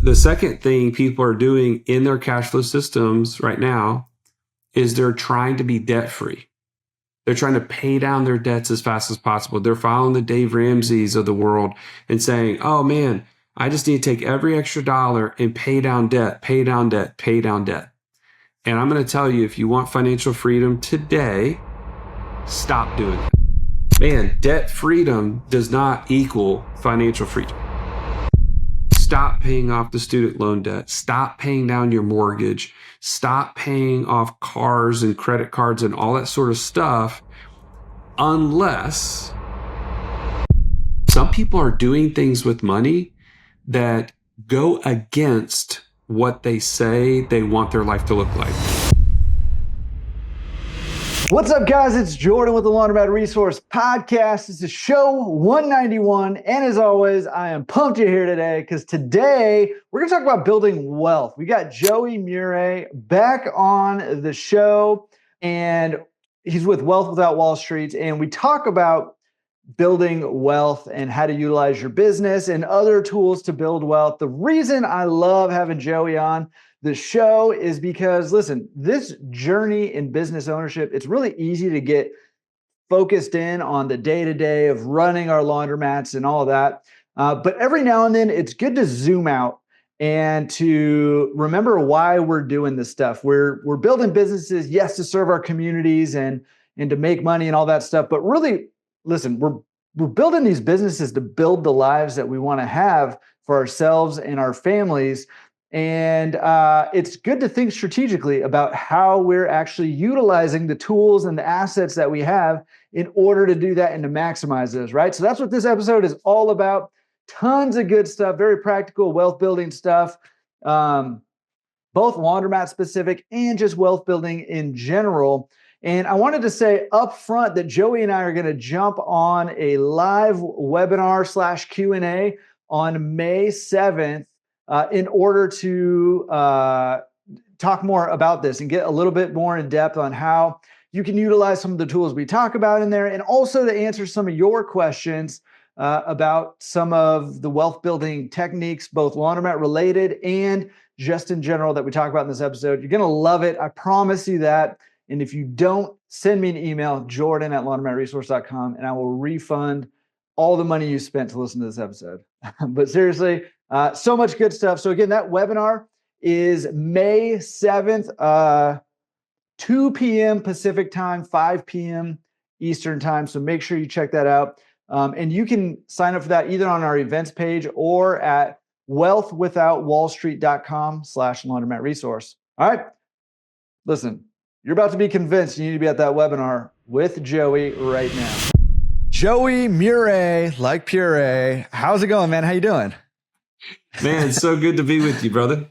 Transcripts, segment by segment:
The second thing people are doing in their cash flow systems right now is they're trying to be debt free. They're trying to pay down their debts as fast as possible. They're following the Dave Ramseys of the world and saying, oh man, I just need to take every extra dollar and pay down debt, pay down debt, pay down debt. And I'm going to tell you, if you want financial freedom today, stop doing it. Man, debt freedom does not equal financial freedom. Stop paying off the student loan debt. Stop paying down your mortgage. Stop paying off cars and credit cards and all that sort of stuff, unless some people are doing things with money that go against what they say they want their life to look like. What's up, guys? It's Jordan with the Laundromat Resource Podcast. This is show 191. And as always, I am pumped you're here today because today we're going to talk about building wealth. We got Joey Mure back on the show, and he's with Wealth Without Wall Street. And we talk about building wealth and how to utilize your business and other tools to build wealth. The reason I love having Joey on the show is because, listen, this journey in business ownership, it's really easy to get focused in on the day-to-day of running our laundromats and all of that. But every now and then, it's good to zoom out and to remember why we're doing this stuff. We're building businesses, yes, to serve our communities and to make money and all that stuff. But really, listen, we're building these businesses to build the lives that we want to have for ourselves and our families. And it's good to think strategically about how we're actually utilizing the tools and the assets that we have in order to do that and to maximize those, right? So that's what this episode is all about. Tons of good stuff, very practical wealth building stuff, both laundromat specific and just wealth building in general. And I wanted to say up front that Joey and I are going to jump on a live webinar / Q&A on May 7th. In order to talk more about this and get a little bit more in depth on how you can utilize some of the tools we talk about in there, and also to answer some of your questions about some of the wealth building techniques, both laundromat related and just in general that we talk about in this episode. You're going to love it. I promise you that. And if you don't, send me an email, jordan@laundromatresource.com, and I will refund all the money you spent to listen to this episode. But seriously, so much good stuff. So again, that webinar is May 7th, 2 p.m. Pacific time, 5 p.m. Eastern time. So make sure you check that out. And you can sign up for that either on our events page or at wealthwithoutwallstreet.com/laundromat resource. All right. Listen, you're about to be convinced you need to be at that webinar with Joey right now. Joey Mure, like puree. How's it going, man? How you doing? Man, it's so good to be with you, brother.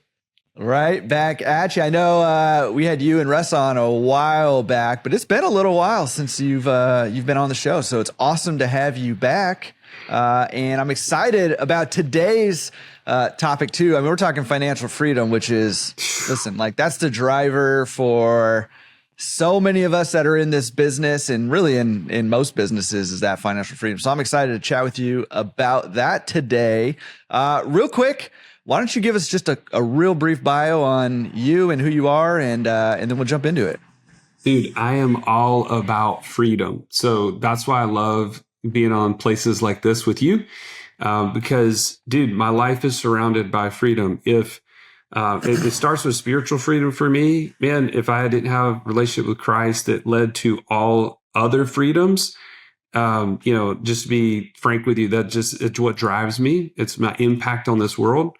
Right back at you. I know we had you and Russ on a while back, but it's been a little while since you've been on the show. So it's awesome to have you back. And I'm excited about today's topic too. I mean, we're talking financial freedom, which is, listen, like that's the driver for so many of us that are in this business, and really in most businesses, is that financial freedom. So I'm excited to chat with you about that today. Real quick, why don't you give us just a real brief bio on you and who you are, and then we'll jump into it. Dude, I am all about freedom. So that's why I love being on places like this with you, because, dude, my life is surrounded by freedom. If it starts with spiritual freedom for me, man. If I didn't have a relationship with Christ that led to all other freedoms, just to be frank with you, it's what drives me. It's my impact on this world.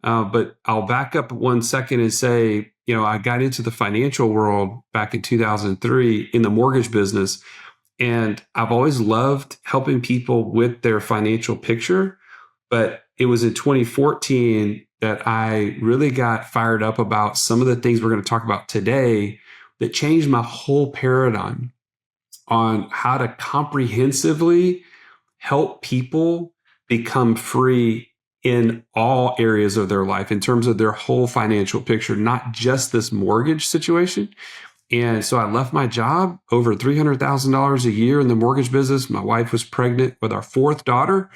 But I'll back up 1 second and say, I got into the financial world back in 2003 in the mortgage business. And I've always loved helping people with their financial picture. But it was in 2014 that I really got fired up about some of the things we're going to talk about today that changed my whole paradigm on how to comprehensively help people become free in all areas of their life in terms of their whole financial picture, not just this mortgage situation. And so I left my job, over $300,000 a year in the mortgage business. My wife was pregnant with our fourth daughter.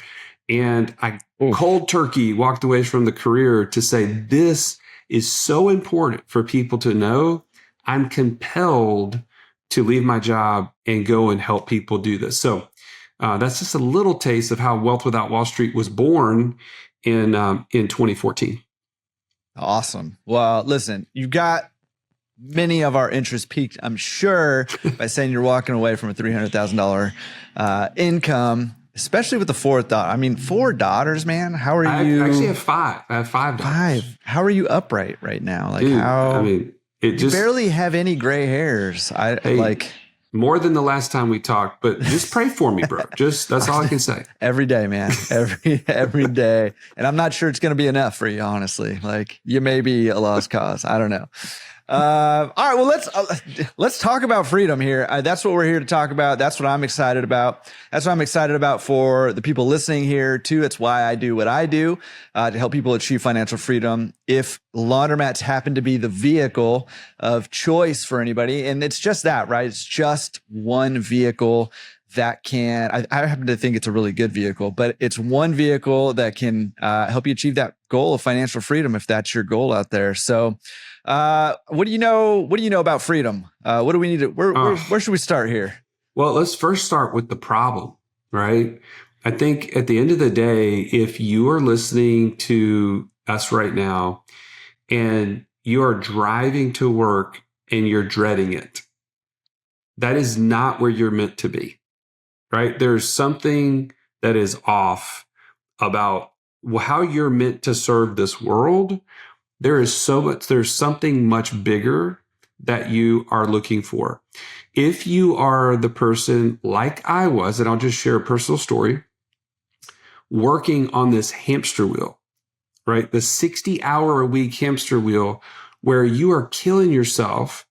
And I cold turkey walked away from the career to say, this is so important for people to know. I'm compelled to leave my job and go and help people do this. So that's just a little taste of how Wealth Without Wall Street was born in 2014. Awesome. Well, listen, you've got many of our interests piqued, I'm sure, by saying you're walking away from a $300,000 income, especially with the fourth daughter. I mean, 4 daughters, man. How are you? I actually have 5. I have 5 daughters. 5. How are you upright right now? Like, Dude, how? I mean, you barely have any gray hairs. More than the last time we talked, but just pray for me, bro. That's all I can say. Every day, man. Every day. And I'm not sure it's going to be enough for you, honestly. Like, you may be a lost cause. I don't know. All right. Well, let's talk about freedom here. That's what we're here to talk about. That's what I'm excited about. That's what I'm excited about for the people listening here too. It's why I do what I do, to help people achieve financial freedom. If laundromats happen to be the vehicle of choice for anybody, and it's just that, right? It's just one vehicle that can, I happen to think it's a really good vehicle, but it's one vehicle that can help you achieve that goal of financial freedom if that's your goal out there. So, what do you know about freedom? What do we need to, where should we start here? Well, let's first start with the problem, right? I think at the end of the day, if you are listening to us right now and you are driving to work and you're dreading it, that is not where you're meant to be, right? There's something that is off about how you're meant to serve this world. There's something much bigger that you are looking for. If you are the person like I was, and I'll just share a personal story, working on this hamster wheel, right? The 60-hour-a-week hamster wheel where you are killing yourself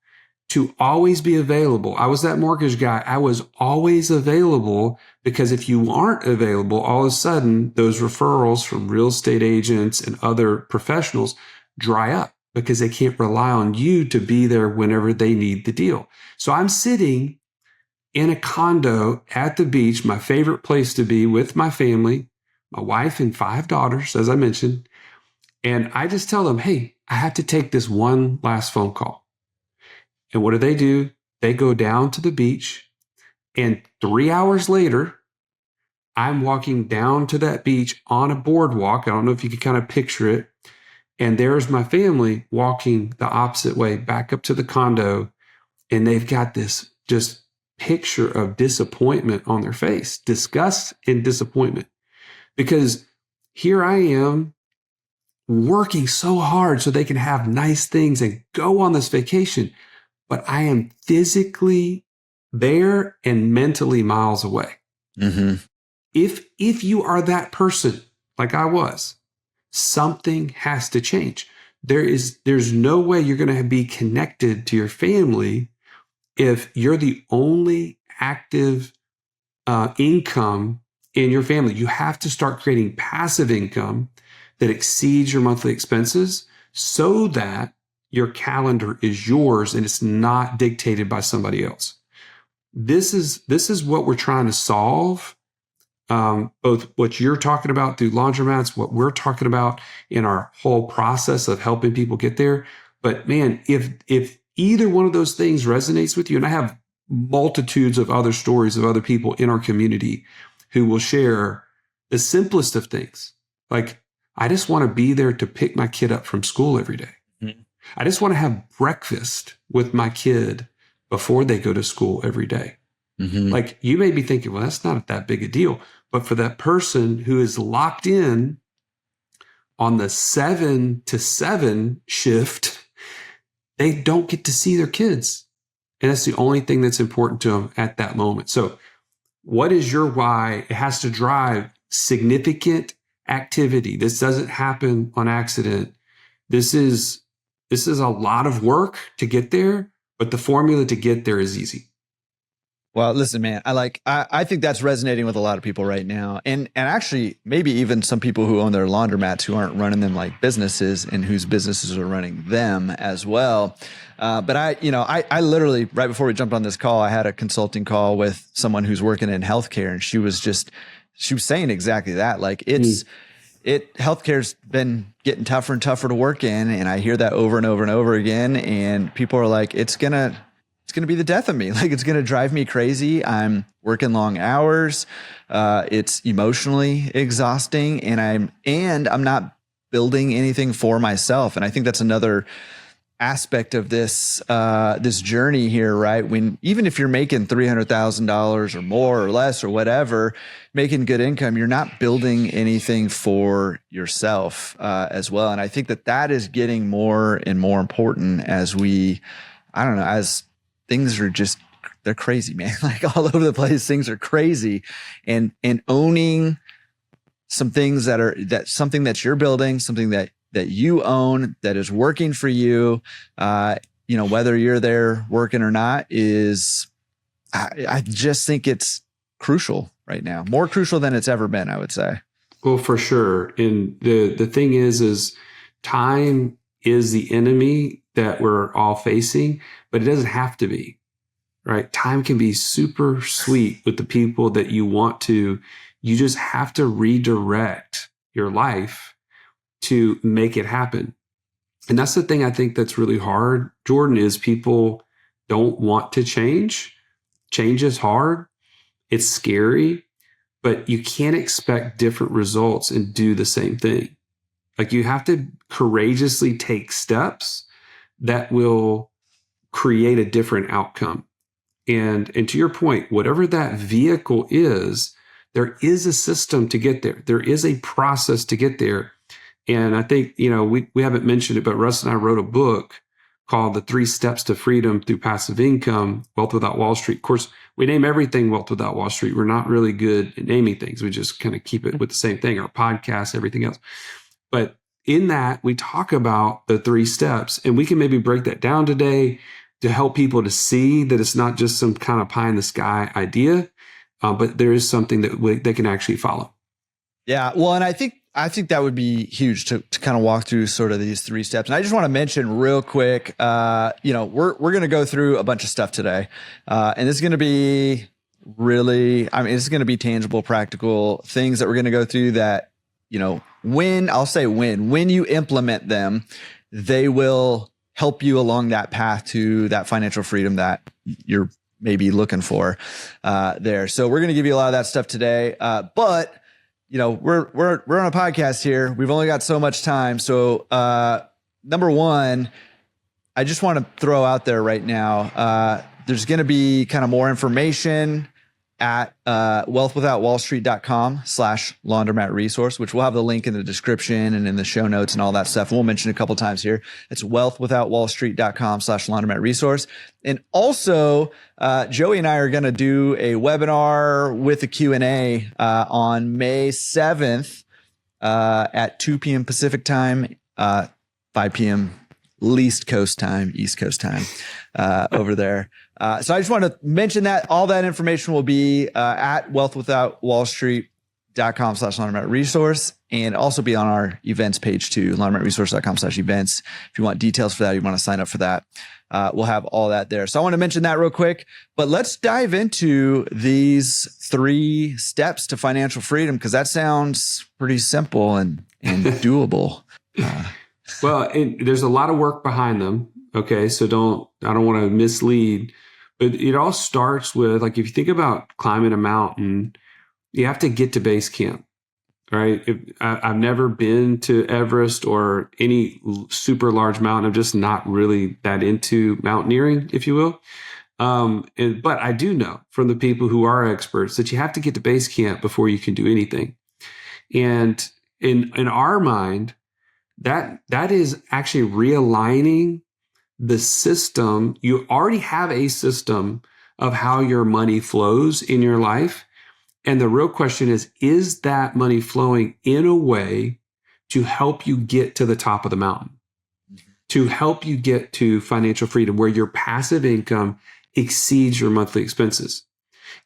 to always be available. I was that mortgage guy. I was always available because if you aren't available, all of a sudden those referrals from real estate agents and other professionals dry up because they can't rely on you to be there whenever they need the deal. So I'm sitting in a condo at the beach, my favorite place to be, with my family, my wife and 5 daughters, as I mentioned. And I just tell them, hey, I have to take this one last phone call. And what do? They go down to the beach, and 3 hours later, I'm walking down to that beach on a boardwalk. I don't know if you can kind of picture it. And there's my family walking the opposite way back up to the condo. And they've got this just picture of disappointment on their face, disgust and disappointment. Because here I am working so hard so they can have nice things and go on this vacation. But I am physically there and mentally miles away. Mm-hmm. If you are that person, like I was, something has to change. There's no way you're going to be connected to your family if you're the only active income in your family. You have to start creating passive income that exceeds your monthly expenses so that your calendar is yours and it's not dictated by somebody else. This is what we're trying to solve. Both what you're talking about through Laundromats, what we're talking about in our whole process of helping people get there. But man, if either one of those things resonates with you, and I have multitudes of other stories of other people in our community who will share the simplest of things. Like, I just want to be there to pick my kid up from school every day. Mm-hmm. I just want to have breakfast with my kid before they go to school every day. Mm-hmm. Like, you may be thinking, well, that's not that big a deal. But for that person who is locked in on the 7 to 7 shift, they don't get to see their kids. And that's the only thing that's important to them at that moment. So what is your why? It has to drive significant activity. This doesn't happen on accident. This is a lot of work to get there, but the formula to get there is easy. Well, listen, man, I think that's resonating with a lot of people right now. And actually maybe even some people who own their laundromats who aren't running them like businesses and whose businesses are running them as well. But I literally, right before we jumped on this call, I had a consulting call with someone who's working in healthcare, and she was just she was saying exactly that. Like healthcare's been getting tougher and tougher to work in. And I hear that over and over and over again. And people are like, it's going to be the death of me. Like, it's going to drive me crazy. I'm working long hours. It's emotionally exhausting, and I'm not building anything for myself. And I think that's another aspect of this journey here, right? When, even if you're making $300,000 or more or less or whatever, making good income, you're not building anything for yourself as well. And I think that is getting more and more important as as things are just, they're crazy, man. Like, all over the place, things are crazy, and owning some things something that you're building, something that you own, that is working for you, whether you're there working or not, I just think it's crucial right now, more crucial than it's ever been, I would say. Well, for sure. And the thing is time is the enemy that we're all facing, but it doesn't have to be, right? Time can be super sweet with the people that you want to. You just have to redirect your life to make it happen. And that's the thing I think that's really hard, Jordan, is people don't want to change. Change is hard. It's scary, but you can't expect different results and do the same thing. Like, you have to courageously take steps that will create a different outcome. And to your point, whatever that vehicle is, there is a system to get there. There is a process to get there. And I think, we haven't mentioned it, but Russ and I wrote a book called The 3 Steps to Freedom Through Passive Income, Wealth Without Wall Street. Of course, we name everything Wealth Without Wall Street. We're not really good at naming things. We just kind of keep it with the same thing, our podcast, everything else. But in that, we talk about the 3 steps, and we can maybe break that down today to help people to see that it's not just some kind of pie in the sky idea, but there is something that they can actually follow. Yeah. Well, and I think that would be huge to kind of walk through sort of these 3 steps. And I just want to mention real quick, we're going to go through a bunch of stuff today. And this is going to be it's going to be tangible, practical things that we're going to go through that, when you implement them, they will help you along that path to that financial freedom that you're maybe looking for there. So we're going to give you a lot of that stuff today. But we're on a podcast here. We've only got so much time. So number one, I just want to throw out there right now, there's going to be kind of more information at wealthwithoutwallstreet.com/Laundromat Resource, which we'll have the link in the description and in the show notes and all that stuff. We'll mention it a couple times here. It's wealthwithoutwallstreet.com/Laundromat Resource. And also, Joey and I are going to do a webinar with a Q&A on May 7th at 2 p.m. Pacific time, 5 p.m. East Coast time over there. So I just want to mention that all that information will be at wealthwithoutwallstreet.com/Laundromat Resource, and also be on our events page too, laundromatresource.com/events. If you want details for that, you want to sign up for that. We'll have all that there. So I want to mention that real quick, but let's dive into these 3 steps to financial freedom, because that sounds pretty simple and doable. Well, there's a lot of work behind them. Okay. So I don't want to mislead, but it all starts with, like, if you think about climbing a mountain, you have to get to base camp, right? I've never been to Everest or any super large mountain. I'm just not really that into mountaineering, if you will. But I do know from the people who are experts that you have to get to base camp before you can do anything. And in our mind, that is actually realigning the system. You already have a system of how your money flows in your life. And the real question is that money flowing in a way to help you get to the top of the mountain, to help you get to financial freedom, where your passive income exceeds your monthly expenses?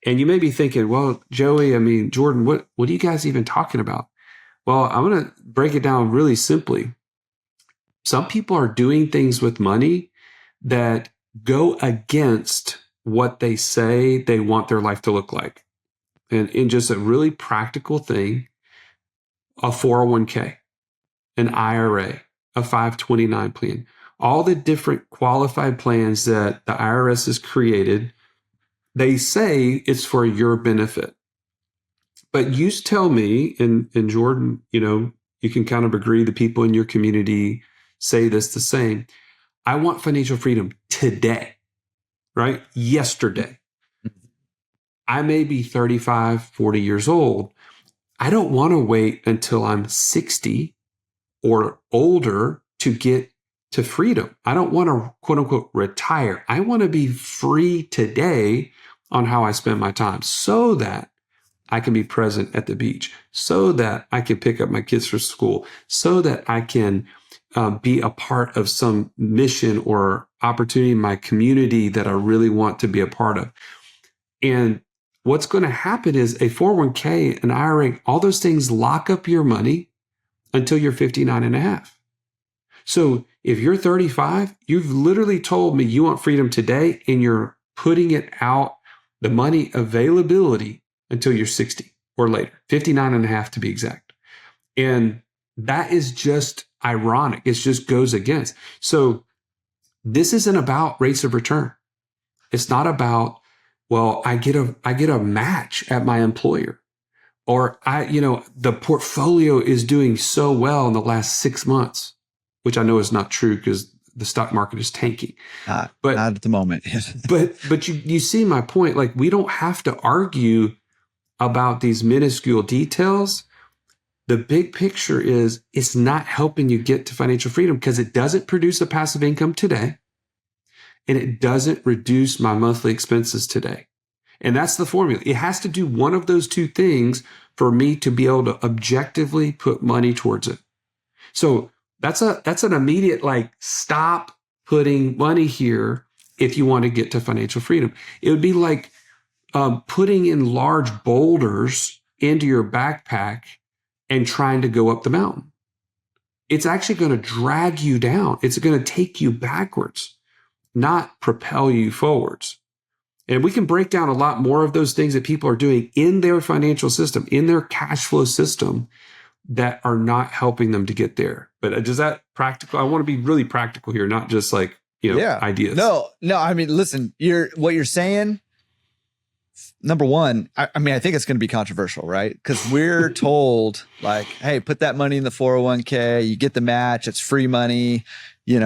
And you may be thinking, well, Joey, Jordan, what are you guys even talking about? Well, I'm going to break it down really simply. Some people are doing things with money that go against what they say they want their life to look like. and in just a really practical thing, a 401k, an IRA, a 529 plan, all the different qualified plans that the IRS has created, they say it's for your benefit. But you tell me, and Jordan, you can kind of agree, the people in your community say this the same. I want financial freedom today, right? Yesterday. I may be 35, 40 years old. I don't want to wait until I'm 60 or older to get to freedom. I don't want to, quote unquote, retire. I want to be free today on how I spend my time so that I can be present at the beach, so that I can pick up my kids from school, so that I can be a part of some mission or opportunity in my community that I really want to be a part of. And what's going to happen is a 401k, an IRA, all those things lock up your money until you're 59 and a half. So if you're 35, you've literally told me you want freedom today, and you're putting it out, the money availability, until you're 60 or later, 59 and a half to be exact. And that is just ironic. It just goes against. So this isn't about rates of return. It's not about, well, I get a match at my employer, or the portfolio is doing so well in the last 6 months, which I know is not true because the stock market is tanking. But not at the moment. but you see my point. Like, we don't have to argue about these minuscule details. The big picture is it's not helping you get to financial freedom because it doesn't produce a passive income today, and it doesn't reduce my monthly expenses today. And that's the formula. It has to do one of those two things for me to be able to objectively put money towards it. So that's an immediate, stop putting money here if you want to get to financial freedom. It would be like putting in large boulders into your backpack and trying to go up the mountain. It's actually going to drag you down. It's going to take you backwards, not propel you forwards. And we can break down a lot more of those things that people are doing in their financial system, in their cash flow system, that are not helping them to get there. But does that practical? I want to be really practical here, not just ideas. No. I mean, listen, what you're saying. Number one, I think it's going to be controversial, right? Because we're told hey, put that money in the 401k, you get the match, it's free money, you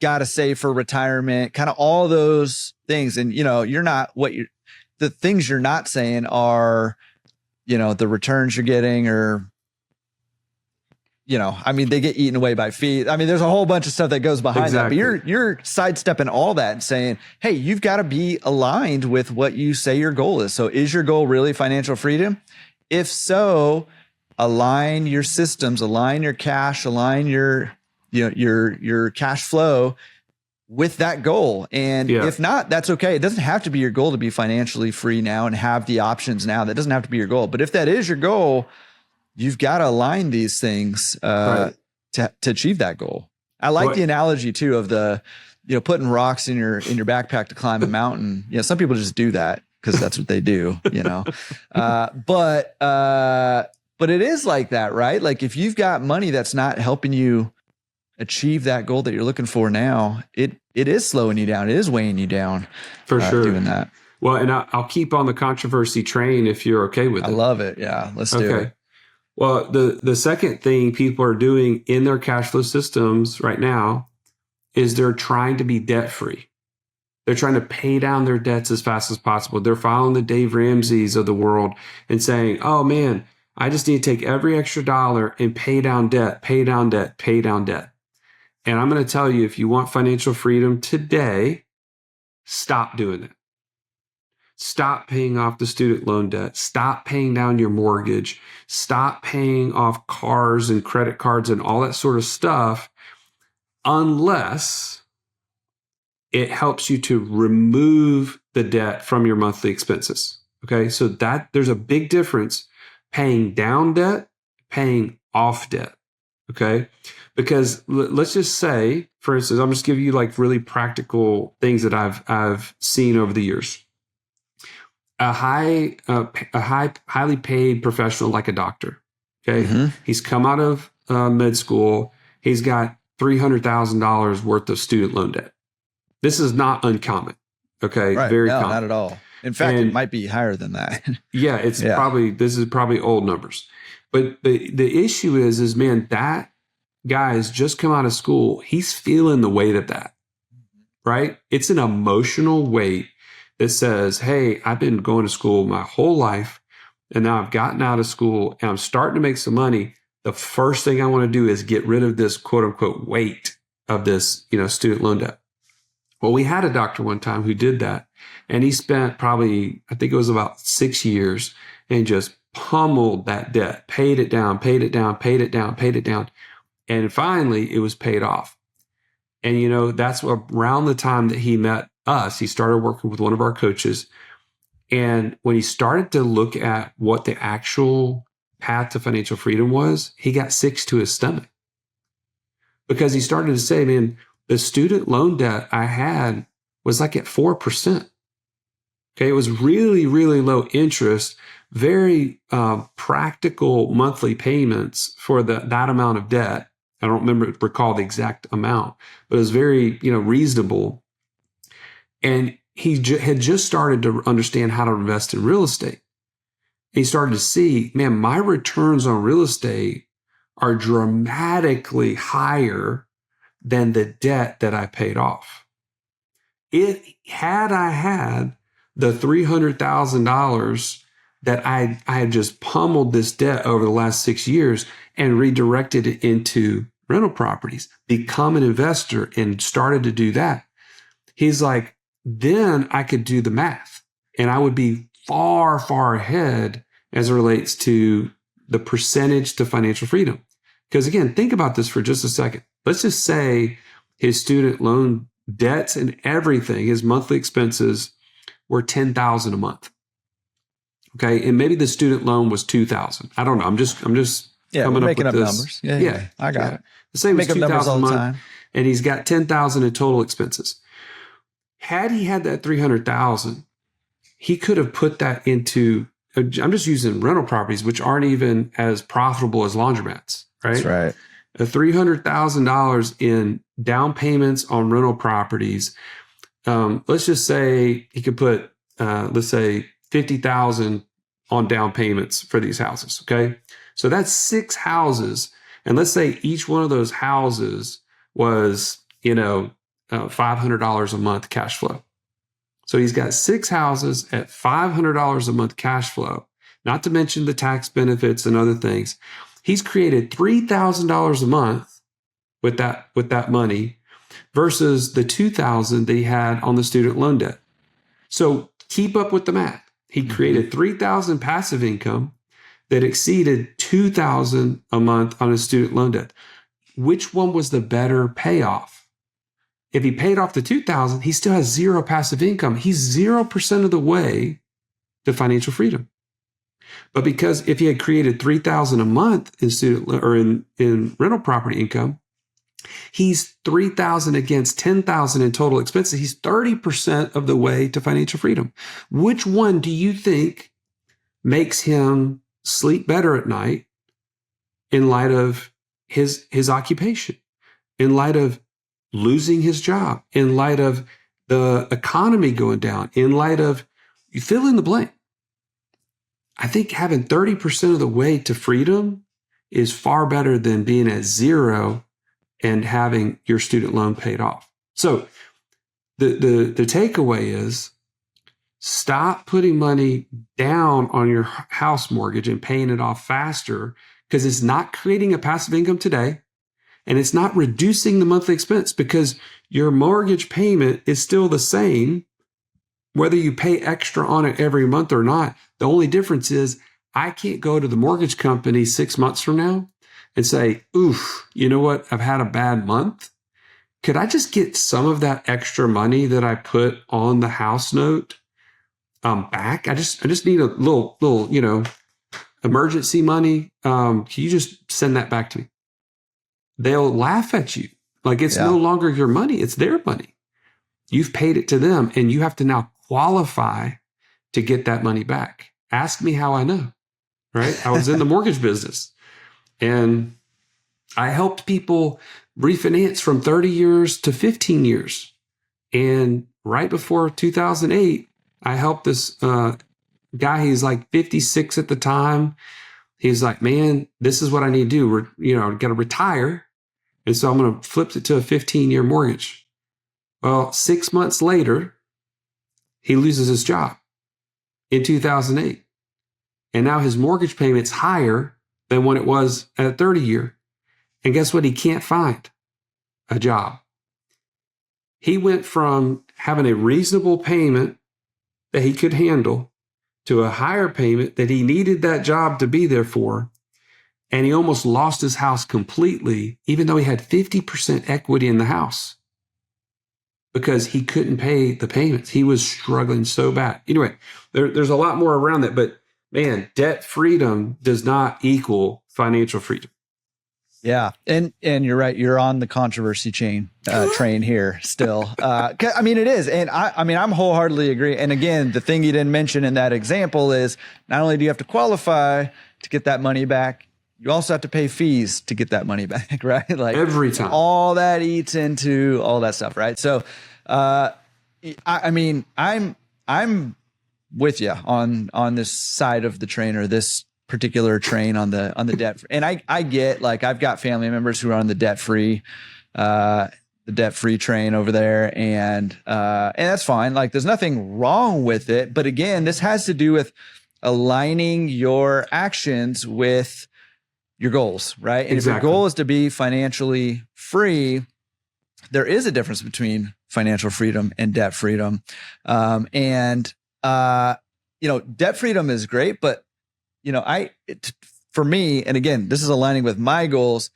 got to save for retirement, kind of all those things. And, the things you're not saying are, the returns you're getting, or, they get eaten away by fees. There's a whole bunch of stuff that goes behind that, but you're sidestepping all that and saying, hey, you've got to be aligned with what you say your goal is. So is your goal really financial freedom? If so, align your systems, align your cash, align your cash flow with that goal. And if not, that's okay. It doesn't have to be your goal to be financially free now and have the options now. That doesn't have to be your goal. But if that is your goal, you've got to align these things to achieve that goal. I like the analogy too of the, putting rocks in your backpack to climb a mountain. Some people just do that because that's what they do, but it is like that, right? Like, if you've got money that's not helping you achieve that goal that you're looking for now, it is slowing you down. It is weighing you down for sure doing that. Well, and I'll keep on the controversy train if you're okay with it. I love it. Yeah, let's do it. Well, the second thing people are doing in their cash flow systems right now is they're trying to be debt free. They're trying to pay down their debts as fast as possible. They're following the Dave Ramseys of the world and saying, oh man, I just need to take every extra dollar and pay down debt, pay down debt, pay down debt. And I'm going to tell you, if you want financial freedom today, stop doing it. Stop paying off the student loan debt. Stop paying down your mortgage. Stop paying off cars and credit cards and all that sort of stuff, unless it helps you to remove the debt from your monthly expenses. Okay, so that there's a big difference paying down debt, paying off debt. Okay, because let's just say, for instance, I'm just giving you really practical things that I've seen over the years. highly paid professional like a doctor. Okay. He's come out of med school. He's got $300,000 worth of student loan debt. This is not uncommon. Okay. Right. Very no, common. not at all. In fact, it might be higher than that. Yeah. This is probably old numbers. But the issue is, man, that guy has just come out of school. He's feeling the weight of that, right? It's an emotional weight that says, hey, I've been going to school my whole life, and now I've gotten out of school and I'm starting to make some money. The first thing I want to do is get rid of this quote unquote weight of this, student loan debt. Well, we had a doctor one time who did that, and he spent probably, I think it was about 6 years, and just pummeled that debt, paid it down. And finally it was paid off. And, that's around the time that he met us. He started working with one of our coaches. And when he started to look at what the actual path to financial freedom was, he got sick to his stomach, because he started to say, man, the student loan debt I had was like at 4%. Okay. It was really, really low interest, very practical monthly payments for that amount of debt. I don't recall the exact amount, but it was very, reasonable. And he had just started to understand how to invest in real estate. He started to see, man, my returns on real estate are dramatically higher than the debt that I paid off. Had I had the $300,000 that I had just pummeled this debt over the last 6 years and redirected it into rental properties, become an investor, and started to do that, he's like, then I could do the math and I would be far, far ahead as it relates to the percentage to financial freedom. Because again, think about this for just a second. Let's just say his student loan debts and everything, his monthly expenses were $10,000 a month. Okay. And maybe the student loan was $2,000. I don't know. I'm just coming making up with this. Numbers. Yeah. I got it. The same as $2,000 a month. Time. And he's got $10,000 in total expenses. Had he had that $300,000, he could have put that into, I'm just using rental properties, which aren't even as profitable as laundromats, right? That's right. $300,000 in down payments on rental properties. Let's just say he could put, let's say $50,000 on down payments for these houses. Okay. So that's 6 houses. And let's say each one of those houses was, $500 a month cash flow. So he's got 6 houses at $500 a month cash flow, not to mention the tax benefits and other things. He's created $3,000 a month with that money versus the $2,000 that he had on the student loan debt. So keep up with the math. He created $3,000 passive income that exceeded $2,000 a month on his student loan debt. Which one was the better payoff? If he paid off the $2,000, he still has 0 passive income. He's 0% of the way to financial freedom. But because if he had created $3,000 a month in student or in rental property income, he's $3,000 against $10,000 in total expenses. He's 30% of the way to financial freedom. Which one do you think makes him sleep better at night in light of his occupation, in light of losing his job, in light of the economy going down, in light of, you fill in the blank? I think having 30% of the way to freedom is far better than being at 0 and having your student loan paid off. So the takeaway is, stop putting money down on your house mortgage and paying it off faster, because it's not creating a passive income today. And it's not reducing the monthly expense, because your mortgage payment is still the same, whether you pay extra on it every month or not. The only difference is I can't go to the mortgage company 6 months from now and say, oof, you know what? I've had a bad month. Could I just get some of that extra money that I put on the house note back? I just need a little, emergency money. Can you just send that back to me? They'll laugh at you. Like it's no longer your money. It's their money. You've paid it to them, and you have to now qualify to get that money back. Ask me how I know, right? I was in the mortgage business, and I helped people refinance from 30 years to 15 years. And right before 2008, I helped this guy. He's like 56 at the time. He's like, man, this is what I need to do. We're, got to retire. And so I'm going to flip it to a 15-year mortgage. Well, 6 months later, he loses his job in 2008. And now his mortgage payment's higher than what it was at a 30-year. And guess what? He can't find a job. He went from having a reasonable payment that he could handle to a higher payment that he needed that job to be there for. And he almost lost his house completely, even though he had 50% equity in the house, because he couldn't pay the payments. He was struggling so bad. Anyway, there's a lot more around that, but man, debt freedom does not equal financial freedom. Yeah. And you're right. You're on the controversy train here still. I mean, it is. And I'm wholeheartedly agree. And again, the thing you didn't mention in that example is not only do you have to qualify to get that money back, you also have to pay fees to get that money back, right? Like every time. All that eats into all that stuff, right? So, I'm with you on this side of the train, or this particular train on the debt. And I get, like, I've got family members who are on the debt free train over there. And that's fine. Like, there's nothing wrong with it. But again, this has to do with aligning your actions with your goals, right? And exactly. If your goal is to be financially free, there is a difference between financial freedom and debt freedom. Debt freedom is great, but for me, and again, this is aligning with my goals,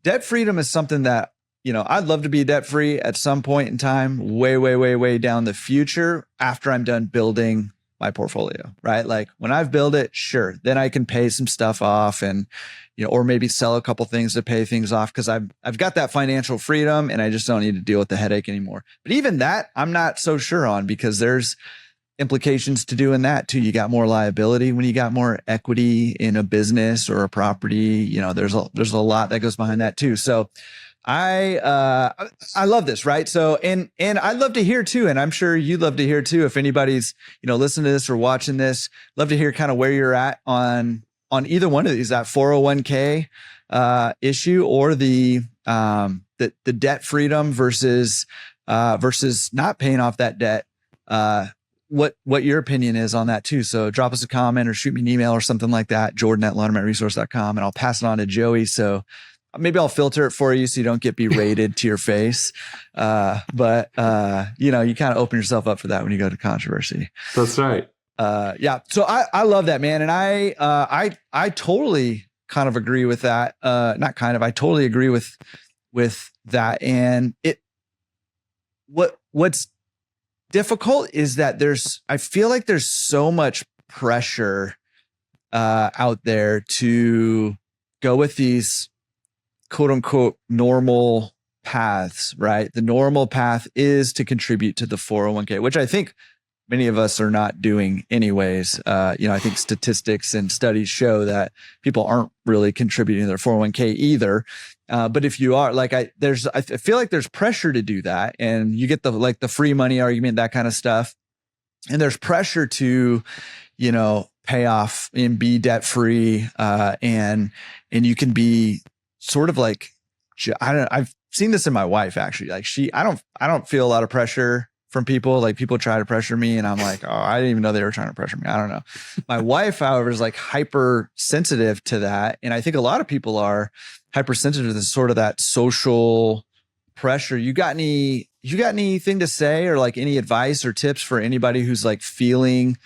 debt freedom is something that, I'd love to be debt free at some point in time, way, way, way, way down the future after I'm done building my portfolio, right? Like when I've built it, sure, then I can pay some stuff off and, or maybe sell a couple things to pay things off, because I've got that financial freedom and I just don't need to deal with the headache anymore. But even that, I'm not so sure on, because there's implications to doing that too. You got more liability when you got more equity in a business or a property. There's a lot that goes behind that too. So I love this, right? So, and I'd love to hear too, and I'm sure you'd love to hear too, if anybody's, listening to this or watching this, love to hear kind of where you're at on either one of these, that 401k issue, or the debt freedom versus not paying off that debt. What your opinion is on that too. So drop us a comment or shoot me an email or something like that, Jordan@laundromatresource.com, and I'll pass it on to Joey. So maybe I'll filter it for you so you don't get berated to your face. You kind of open yourself up for that when you go to controversy. That's right. Yeah. So I love that, man. And I totally kind of agree with that. I totally agree with that. And what's difficult is that I feel like there's so much pressure out there to go with these quote unquote normal paths, right? The normal path is to contribute to the 401k, which I think many of us are not doing anyways. I think statistics and studies show that people aren't really contributing to their 401k either. But if you are, I feel like there's pressure to do that, and you get the free money argument, that kind of stuff. And there's pressure to, pay off and be debt free. And you can be sort of like, I've seen this in my wife, actually. Like I don't feel a lot of pressure from people. Like, people try to pressure me and I'm like, oh, I didn't even know they were trying to pressure me. I don't know. My wife, however, is like hypersensitive to that. And I think a lot of people are hypersensitive to sort of that social pressure. You got anything to say, or like any advice or tips for anybody who's like feeling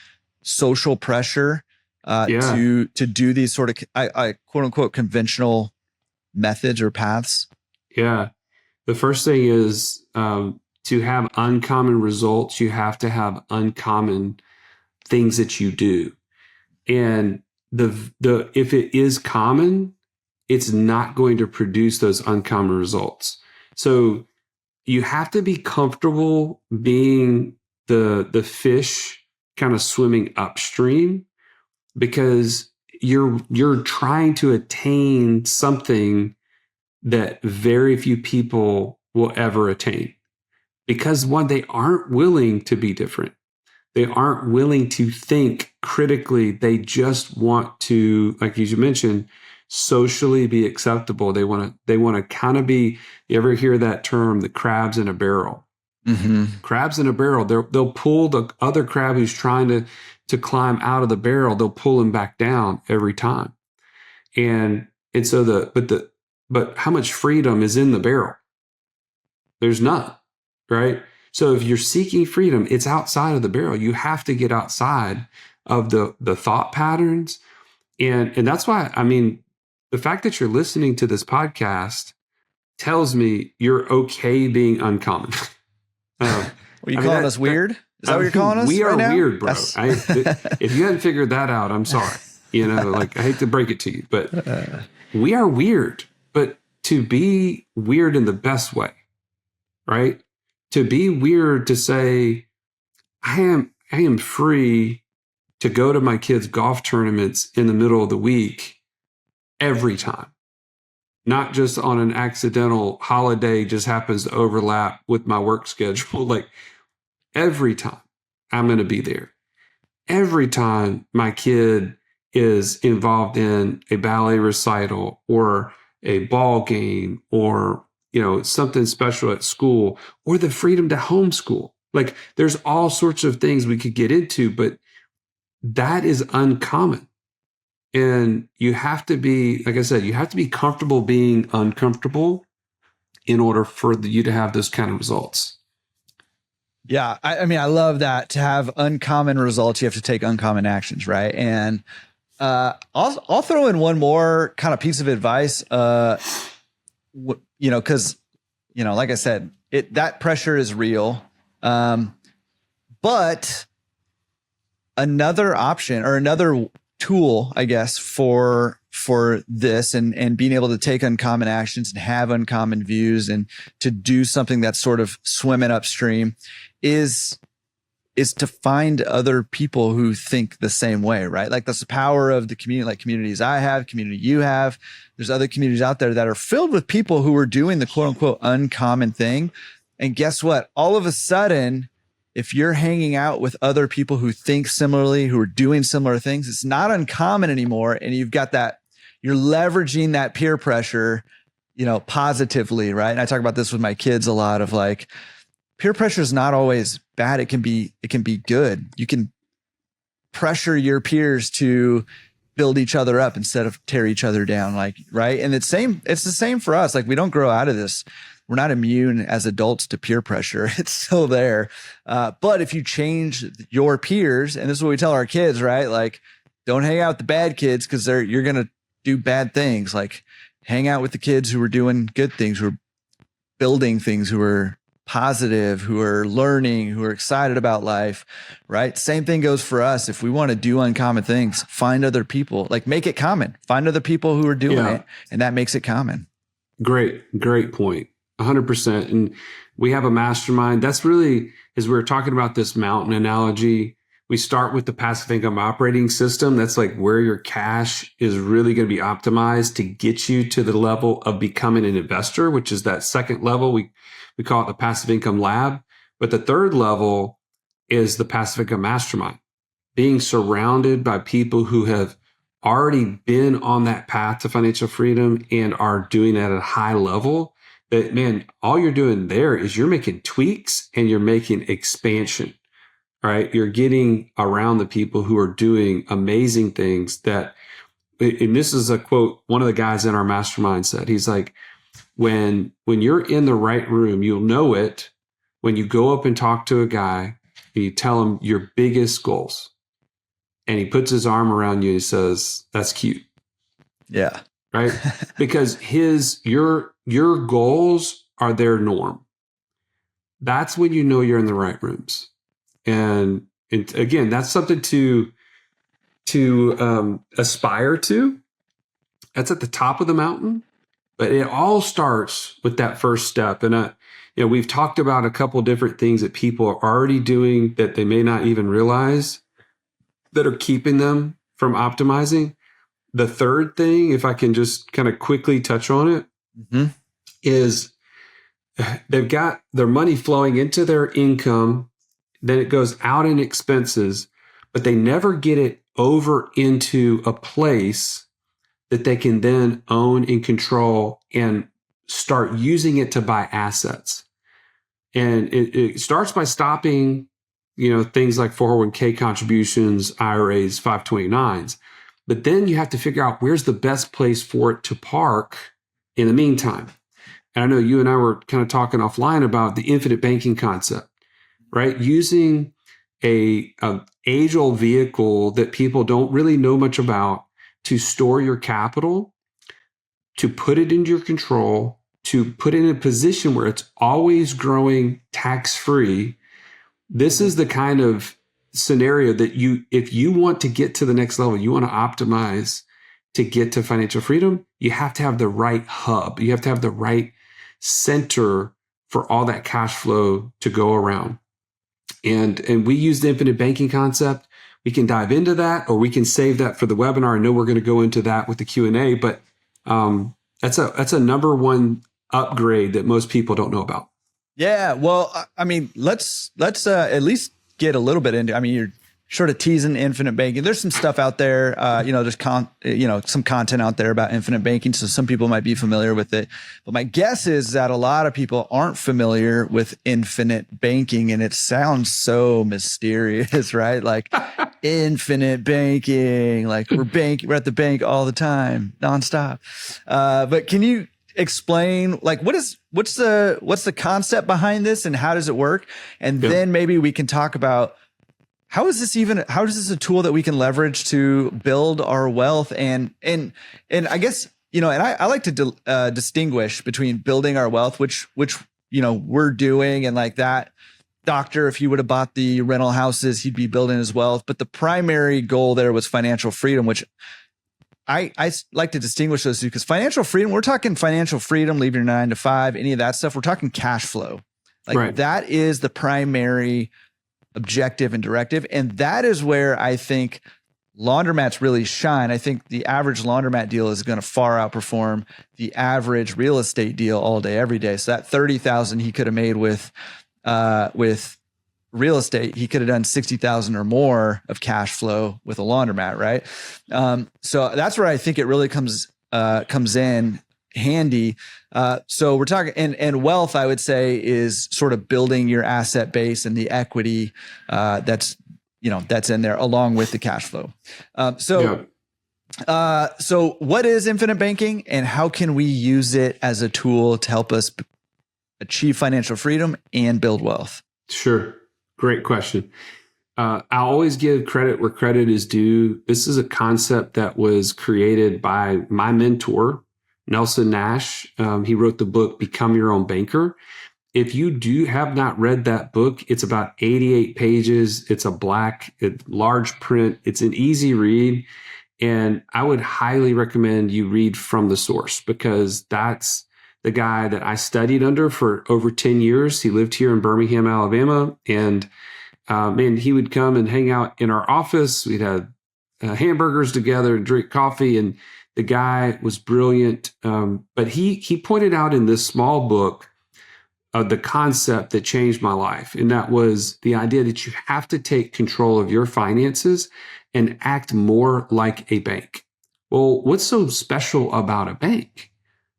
social pressure to do these sort of quote unquote conventional methods or paths? Yeah. The first thing is, to have uncommon results, you have to have uncommon things that you do. And if it is common, it's not going to produce those uncommon results. So you have to be comfortable being the fish kind of swimming upstream because you're trying to attain something that very few people will ever attain. Because one, they aren't willing to be different. They aren't willing to think critically. They just want to, like you mentioned, socially be acceptable. They want to kind of be, you ever hear that term, the crabs in a barrel? Mm-hmm. Crabs in a barrel. They'll pull the other crab who's trying to climb out of the barrel. They'll pull him back down every time. And so but how much freedom is in the barrel? There's none, right? So if you're seeking freedom, it's outside of the barrel. You have to get outside of the thought patterns. And that's why, I mean, the fact that you're listening to this podcast tells me you're okay being uncommon. Are you calling us weird? Is that what you're calling us? We are right now? weird, bro. If you hadn't figured that out, I'm sorry. Like I hate to break it to you, but we are weird. But to be weird in the best way, right? To be weird, to say, I am free to go to my kids' golf tournaments in the middle of the week every time. Not just on an accidental holiday just happens to overlap with my work schedule. Like every time I'm going to be there. Every time my kid is involved in a ballet recital or a ball game or something special at school, or the freedom to homeschool. Like there's all sorts of things we could get into, but that is uncommon. And you have to be, like I said, you have to be comfortable being uncomfortable in order for you to have those kind of results. Yeah. I mean, I love that. To have uncommon results, you have to take uncommon actions, right? And I'll throw in one more kind of piece of advice, because, like I said, that pressure is real. But another option or another tool, I guess, for this and being able to take uncommon actions and have uncommon views and to do something that's sort of swimming upstream is to find other people who think the same way, right? Like that's the power of the community, like communities I have, community you have. There's other communities out there that are filled with people who are doing the quote unquote uncommon thing. And guess what? All of a sudden, if you're hanging out with other people who think similarly, who are doing similar things, it's not uncommon anymore. And you've got that, you're leveraging that peer pressure, positively, right? And I talk about this with my kids a lot of like, peer pressure is not always bad. It can be good. You can pressure your peers to build each other up instead of tear each other down, like, right? And it's the same for us. Like we don't grow out of this. We're not immune as adults to peer pressure. It's still there. But if you change your peers, and this is what we tell our kids, right? Like, don't hang out with the bad kids because you're going to do bad things. Like hang out with the kids who are doing good things, who are building things, who are positive, who are learning, who are excited about life, right? Same thing goes for us. If we want to do uncommon things, find other people, like make it common, find other people who are doing it. And that makes it common. Great point. 100%. And we have a mastermind. That's really, as we were talking about this mountain analogy, we start with the passive income operating system. That's like where your cash is really going to be optimized to get you to the level of becoming an investor, which is that second level. We call it the passive income lab. But the third level is the passive income mastermind, being surrounded by people who have already been on that path to financial freedom and are doing it at a high level. That, man, all you're doing there is you're making tweaks and you're making expansion, right? You're getting around the people who are doing amazing things that, and this is a quote, one of the guys in our mastermind said, he's like, when you're in the right room, you'll know it when you go up and talk to a guy and you tell him your biggest goals. And he puts his arm around you and he says, that's cute. Yeah. Right? Because your goals are their norm. That's when you know you're in the right rooms. And again, that's something to aspire to. That's at the top of the mountain. But it all starts with that first step. And we've talked about a couple different things that people are already doing that they may not even realize. that are keeping them from optimizing. The third thing, if I can just kind of quickly touch on it, is they've got their money flowing into their income, then it goes out in expenses, but they never get it over into a place that they can then own and control and start using it to buy assets. And it starts by stopping, things like 401k contributions, IRAs, 529s. But then you have to figure out where's the best place for it to park in the meantime. And I know you and I were kind of talking offline about the infinite banking concept, right? Using a age-old vehicle that people don't really know much about to store your capital, to put it into your control, to put it in a position where it's always growing tax-free. This is the kind of scenario that if you want to get to the next level, you want to optimize to get to financial freedom, you have to have the right hub. You have to have the right center for all that cash flow to go around. And we use the infinite banking concept. We can dive into that, or we can save that for the webinar. I know we're going to go into that with the Q&A, but that's a number one upgrade that most people don't know about. Yeah. Well, I mean, let's at least get a little bit into, I mean, you're sort of teasing infinite banking. There's some stuff out there, there's some content out there about infinite banking. So some people might be familiar with it, but my guess is that a lot of people aren't familiar with infinite banking, and it sounds so mysterious, right? Like infinite banking, like we're at the bank all the time, nonstop. But can you explain, like, what's the concept behind this and how does it work? And then maybe we can talk about how is this a tool that we can leverage to build our wealth? And I guess, and I like to distinguish between building our wealth, which, we're doing. And like that doctor, if he would have bought the rental houses, he'd be building his wealth. But the primary goal there was financial freedom, which I like to distinguish those two, because financial freedom, we're talking financial freedom, leaving your 9 to 5, any of that stuff. We're talking cash flow. Like that is the primary objective and directive. And that is where I think laundromats really shine. I think the average laundromat deal is going to far outperform the average real estate deal all day, every day. So that 30,000 he could have made with real estate, he could have done 60,000 or more of cash flow with a laundromat, right? So that's where I think it really comes in handy. So we're talking, and wealth, I would say, is sort of building your asset base and the equity that's in there along with the cash flow. So what is infinite banking, and how can we use it as a tool to help us achieve financial freedom and build wealth? Sure. Great question. I always give credit where credit is due. This is a concept that was created by my mentor, Nelson Nash. He wrote the book, Become Your Own Banker. If you have not read that book, it's about 88 pages. It's large print. It's an easy read. And I would highly recommend you read from the source, because that's the guy that I studied under for over 10 years. He lived here in Birmingham, Alabama. And he would come and hang out in our office. We'd have hamburgers together and drink coffee. And the guy was brilliant. But he pointed out in this small book the concept that changed my life. And that was the idea that you have to take control of your finances and act more like a bank. Well, what's so special about a bank?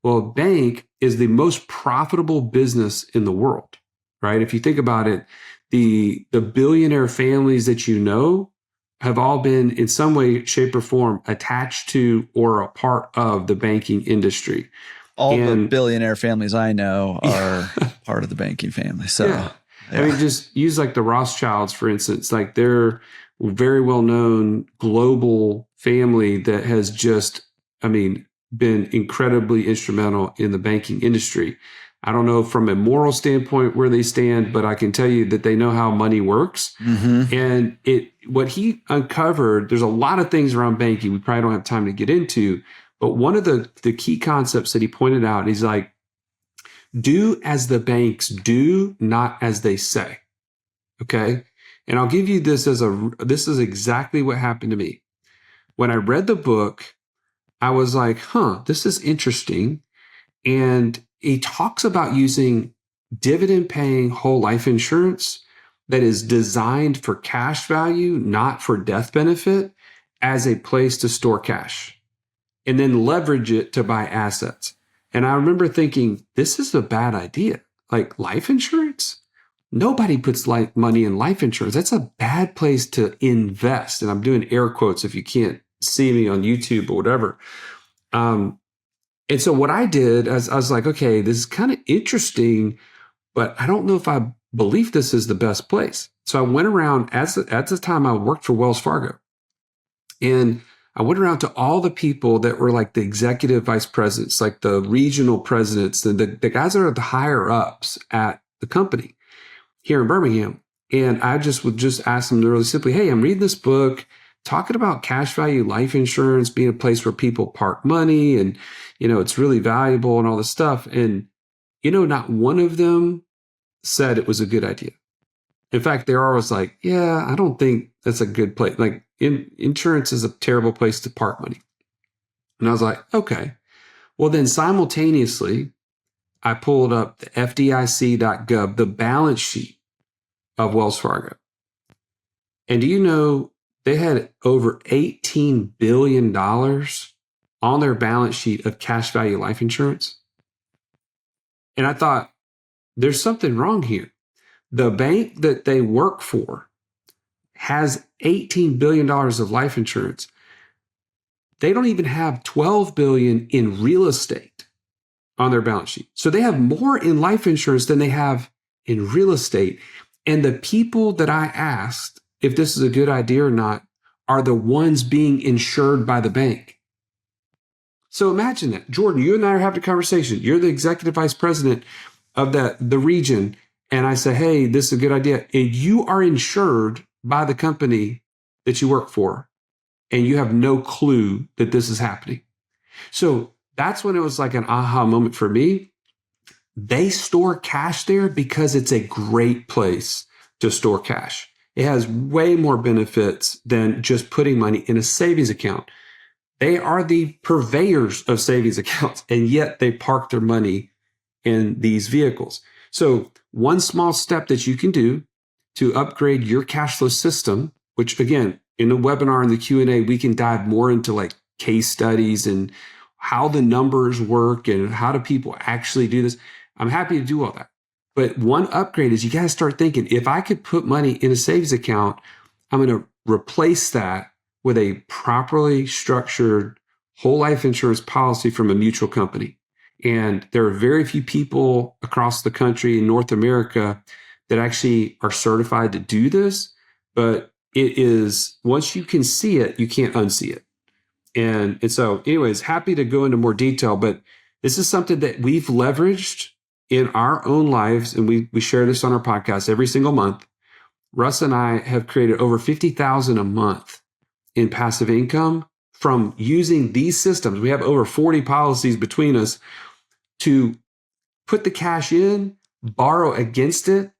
Well, a bank is the most profitable business in the world, right? If you think about it, the billionaire families that you know have all been in some way, shape, or form attached to or a part of the banking industry. All the billionaire families I know are part of the banking family. So, I mean, just use like the Rothschilds, for instance. Like, they're a very well-known global family that has just, been incredibly instrumental in the banking industry. I don't know from a moral standpoint where they stand, but I can tell you that they know how money works. Mm-hmm. And what he uncovered, there's a lot of things around banking we probably don't have time to get into, but one of the key concepts that he pointed out, he's like, do as the banks do, not as they say. Okay. And I'll give you this this is exactly what happened to me. When I read the book, I was like, this is interesting. And he talks about using dividend paying whole life insurance that is designed for cash value, not for death benefit, as a place to store cash and then leverage it to buy assets. And I remember thinking, this is a bad idea. Like life insurance? Nobody puts money in life insurance. That's a bad place to invest. And I'm doing air quotes if you can't see me on YouTube or whatever. And so what I did, I was like, okay, this is kind of interesting, but I don't know if I believe this is the best place. So I went around, at the time I worked for Wells Fargo. And I went around to all the people that were like the executive vice presidents, like the regional presidents, the guys that are the higher ups at the company here in Birmingham. And I would just ask them really simply, hey, I'm reading this book talking about cash value life insurance being a place where people park money and, it's really valuable and all this stuff. And, not one of them said it was a good idea. In fact, they're always like, yeah, I don't think that's a good place. Like insurance is a terrible place to park money. And I was like, okay. Well, then simultaneously, I pulled up the FDIC.gov, the balance sheet of Wells Fargo. And do you know they had over $18 billion on their balance sheet of cash value life insurance? And I thought, there's something wrong here. The bank that they work for has $18 billion of life insurance. They don't even have $12 billion in real estate on their balance sheet. So they have more in life insurance than they have in real estate. And the people that I asked if this is a good idea or not are the ones being insured by the bank. So imagine that. Jordan, you and I are having a conversation. You're the executive vice president of the region. And I say, hey, this is a good idea. And you are insured by the company that you work for. And you have no clue that this is happening. So that's when it was like an aha moment for me. They store cash there because it's a great place to store cash. It has way more benefits than just putting money in a savings account. They are the purveyors of savings accounts, and yet they park their money in these vehicles. So one small step that you can do to upgrade your cash flow system, which again, in the webinar and the Q&A, we can dive more into like case studies and how the numbers work and how do people actually do this. I'm happy to do all that. But one upgrade is you got to start thinking, if I could put money in a savings account, I'm going to replace that with a properly structured whole life insurance policy from a mutual company. And there are very few people across the country in North America that actually are certified to do this. But it is, once you can see it, you can't unsee it. And so anyways, happy to go into more detail, but this is something that we've leveraged in our own lives. And we share this on our podcast every single month. Russ and I have created over $50,000 a month in passive income from using these systems. We have over 40 policies between us to put the cash in, borrow against it,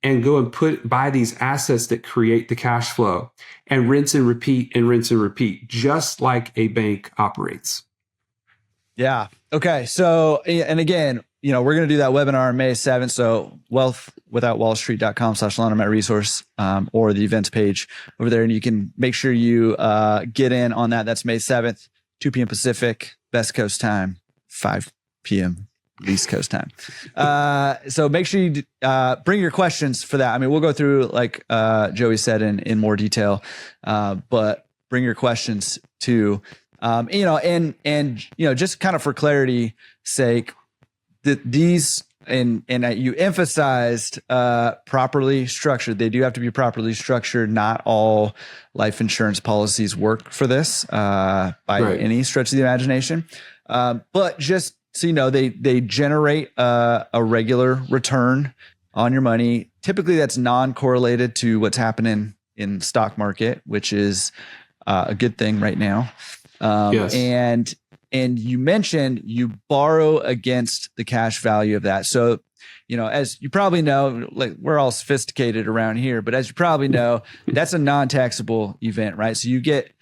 and go and buy these assets that create the cash flow and rinse and repeat, just like a bank operates. Yeah. Okay. So, and again, we're going to do that webinar on May 7th. So wealthwithoutwallstreet.com/Laundromat Resource, or the events page over there. And you can make sure you get in on that. That's May 7th, 2 p.m. Pacific, West Coast time, 5 p.m. East Coast time. So make sure you bring your questions for that. I mean, we'll go through, like Joey said, in more detail, but bring your questions too. Just kind of for clarity's sake, these and you emphasized properly structured. They do have to be properly structured. Not all life insurance policies work for this by any stretch of the imagination. But just so they generate a regular return on your money. Typically, that's non-correlated to what's happening in the stock market, which is a good thing right now. Yes. And you mentioned you borrow against the cash value of that. So, as you probably know, like we're all sophisticated around here, but as you probably know, that's a non-taxable event, right? So you get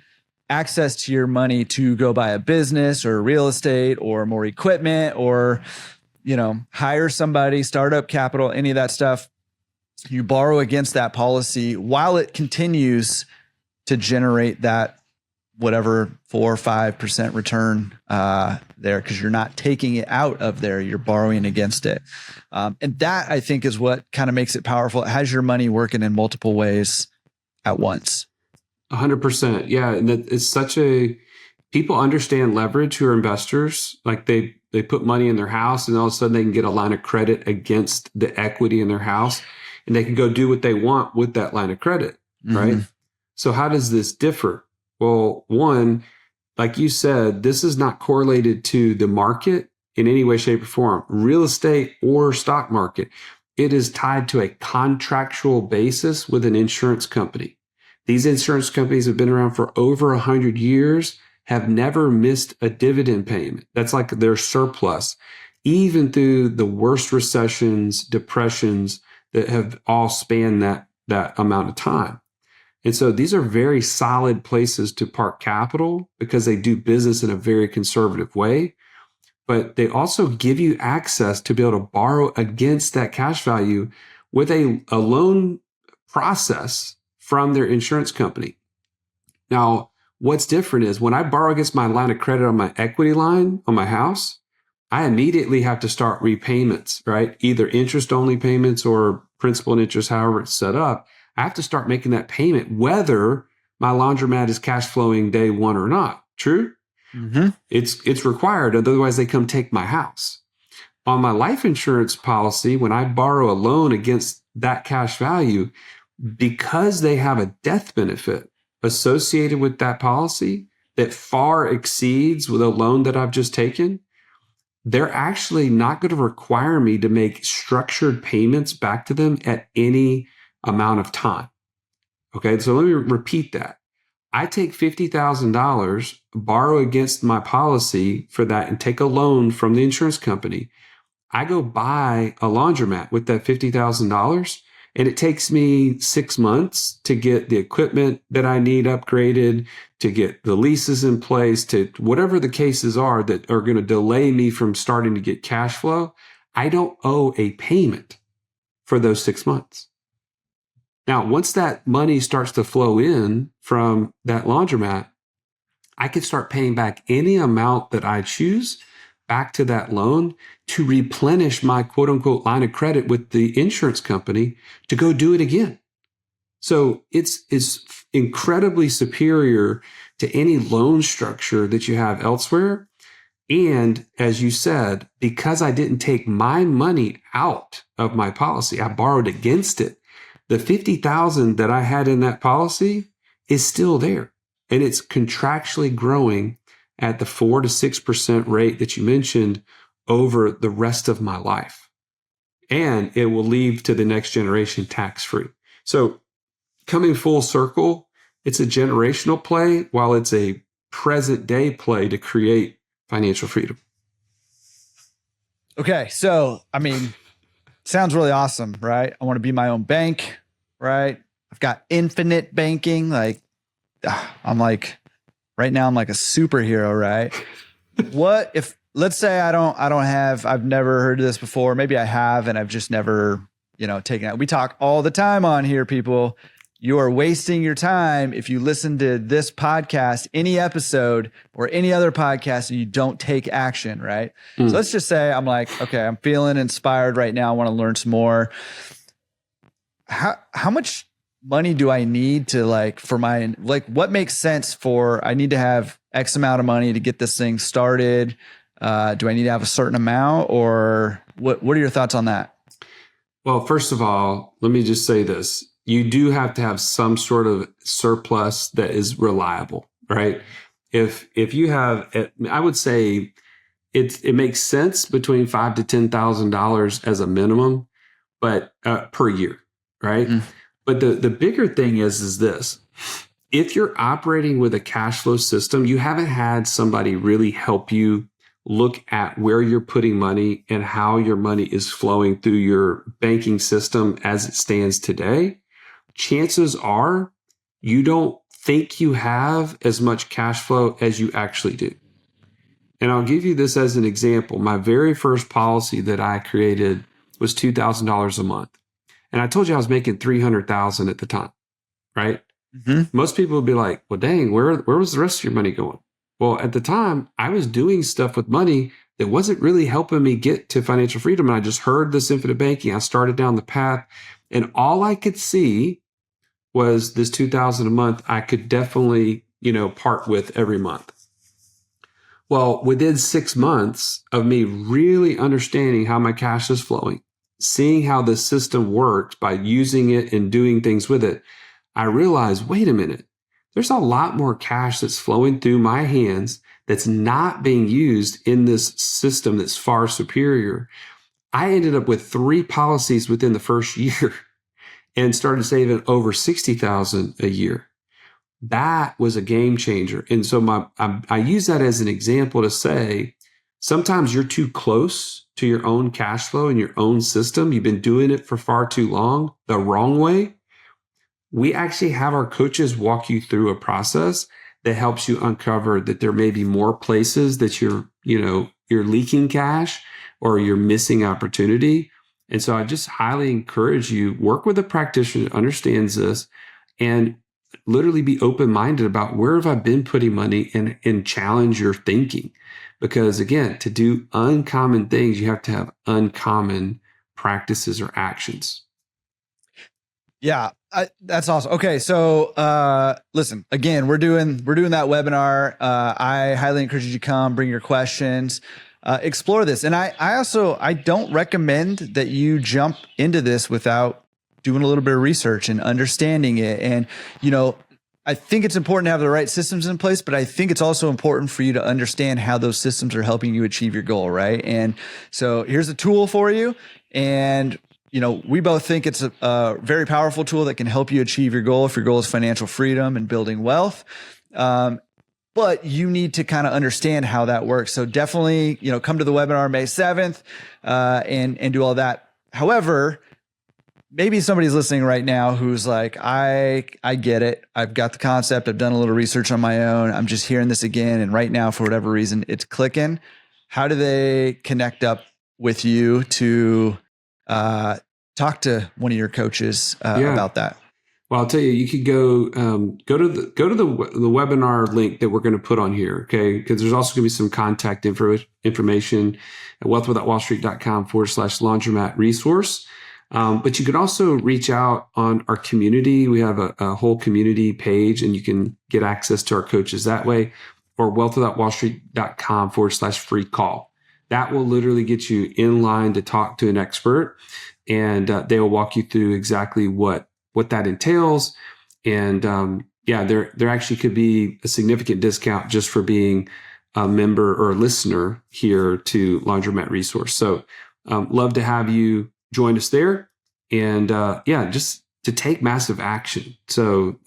access to your money to go buy a business or real estate or more equipment or, hire somebody, startup capital, any of that stuff. You borrow against that policy while it continues to generate that whatever 4 or 5% return there, because you're not taking it out of there, you're borrowing against it. And that I think is what kind of makes it powerful. It has your money working in multiple ways at once. 100%. Yeah. And it's people understand leverage who are investors. Like they put money in their house and all of a sudden they can get a line of credit against the equity in their house and they can go do what they want with that line of credit. Right. Mm-hmm. So how does this differ? Well, one, like you said, this is not correlated to the market in any way, shape, or form, real estate or stock market. It is tied to a contractual basis with an insurance company. These insurance companies have been around for over 100 years, have never missed a dividend payment. That's like their surplus, even through the worst recessions, depressions that have all spanned that amount of time. And so these are very solid places to park capital because they do business in a very conservative way. But they also give you access to be able to borrow against that cash value with a loan process from their insurance company. Now, what's different is when I borrow against my line of credit on my equity line on my house, I immediately have to start repayments, right? Either interest-only payments or principal and interest, however it's set up. I have to start making that payment, whether my laundromat is cash flowing day one or not. True? Mm-hmm. It's required. Otherwise, they come take my house. On my life insurance policy, when I borrow a loan against that cash value, because they have a death benefit associated with that policy that far exceeds with a loan that I've just taken, they're actually not going to require me to make structured payments back to them at any amount of time. Okay, so let me repeat that. I take $50,000, borrow against my policy for that, and take a loan from the insurance company. I go buy a laundromat with that $50,000, and it takes me 6 months to get the equipment that I need upgraded, to get the leases in place, to whatever the cases are that are going to delay me from starting to get cash flow. I don't owe a payment for those 6 months. Now, once that money starts to flow in from that laundromat, I can start paying back any amount that I choose back to that loan to replenish my quote unquote line of credit with the insurance company to go do it again. So it's incredibly superior to any loan structure that you have elsewhere. And as you said, because I didn't take my money out of my policy, I borrowed against it. The $50,000 that I had in that policy is still there, and it's contractually growing at the 4 to 6% rate that you mentioned over the rest of my life. And it will leave to the next generation tax-free. So coming full circle, it's a generational play while it's a present day play to create financial freedom. Okay. So, sounds really awesome, right? I want to be my own bank, right? I've got infinite banking. Right now I'm like a superhero, right? What if, let's say I've never heard of this before. Maybe I have, and I've just never, taken it. We talk all the time on here, people. You are wasting your time if you listen to this podcast, any episode or any other podcast, and you don't take action, right? So let's just say I'm like, okay, I'm feeling inspired right now. I want to learn some more. How much money do I need to what makes sense for, I need to have X amount of money to get this thing started? Do I need to have a certain amount, or what are your thoughts on that? Well, first of all, let me just say this. You do have to have some sort of surplus that is reliable, right? If you have, I would say it makes sense between $5,000 to $10,000 as a minimum, but per year, right? But the bigger thing is this: if you're operating with a cash flow system, you haven't had somebody really help you look at where you're putting money and how your money is flowing through your banking system as it stands today, chances are you don't think you have as much cash flow as you actually do. And I'll give you this as an example. My very first policy that I created was $2,000 a month. And I told you I was making $300,000 at the time, right? Mm-hmm. Most people would be like, well, dang, where was the rest of your money going? Well, at the time, I was doing stuff with money that wasn't really helping me get to financial freedom. And I just heard this infinite banking. I started down the path, and all I could see was this $2,000 a month I could definitely, part with every month. Well, within 6 months of me really understanding how my cash is flowing, seeing how the system works by using it and doing things with it, I realized, wait a minute, there's a lot more cash that's flowing through my hands that's not being used in this system that's far superior. I ended up with 3 policies within the first year and started saving over $60,000 a year. That was a game changer. And so I use that as an example to say, sometimes you're too close to your own cash flow and your own system. You've been doing it for far too long, the wrong way. We actually have our coaches walk you through a process that helps you uncover that there may be more places that you're leaking cash or you're missing opportunity. And so I just highly encourage you, work with a practitioner that understands this and literally be open-minded about where have I been putting money and challenge your thinking. Because again, to do uncommon things, you have to have uncommon practices or actions. Yeah, that's awesome. Okay, so listen, again, we're doing that webinar. I highly encourage you to come, bring your questions, explore this. And I don't recommend that you jump into this without doing a little bit of research and understanding it. And, I think it's important to have the right systems in place, but I think it's also important for you to understand how those systems are helping you achieve your goal, right? And so here's a tool for you. And, we both think it's a very powerful tool that can help you achieve your goal if your goal is financial freedom and building wealth. But you need to kind of understand how that works. So definitely, come to the webinar May 7th and do all that. However, maybe somebody's listening right now who's like, I get it. I've got the concept. I've done a little research on my own. I'm just hearing this again. And right now, for whatever reason, it's clicking. How do they connect up with you to talk to one of your coaches about that? Well, I'll tell you, you could go to the webinar link that we're going to put on here, okay? Because there's also going to be some contact information at wealthwithoutwallstreet.com/Laundromat Resource. But you could also reach out on our community. We have a whole community page, and you can get access to our coaches that way, or wealthwithoutwallstreet.com/free call. That will literally get you in line to talk to an expert, and they will walk you through exactly what that entails. And there actually could be a significant discount just for being a member or a listener here to Laundromat Resource. So love to have you join us there, and just to take massive action. So